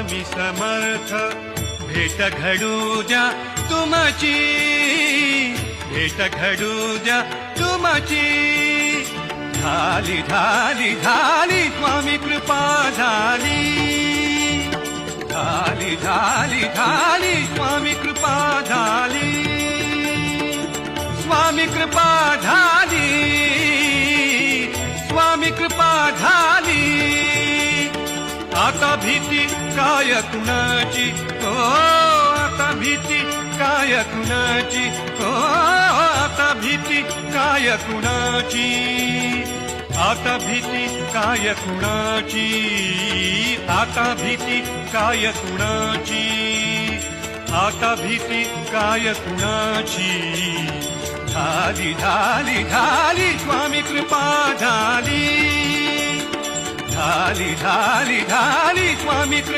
स्वामी समर्थ भेट घडू द्या तुमची, भेट घडू द्या तुमची। झाली झाली झाली स्वामी कृपा झाली, झाली झाली झाली स्वामी कृपा झाली, स्वामी कृपा झाली, स्वामी कृपा झाली। आता भीती काय कुणाची, ओ आता भीती काय कुणाची, ओ आता भीती काय कुणाची, आता भीती काय कुणाची, आता भीती काय कुणाची, आता भीती काय कुणाची। झाली झाली झाली स्वामी कृपा झाली, झाली झाली झाली स्वामी कृपा।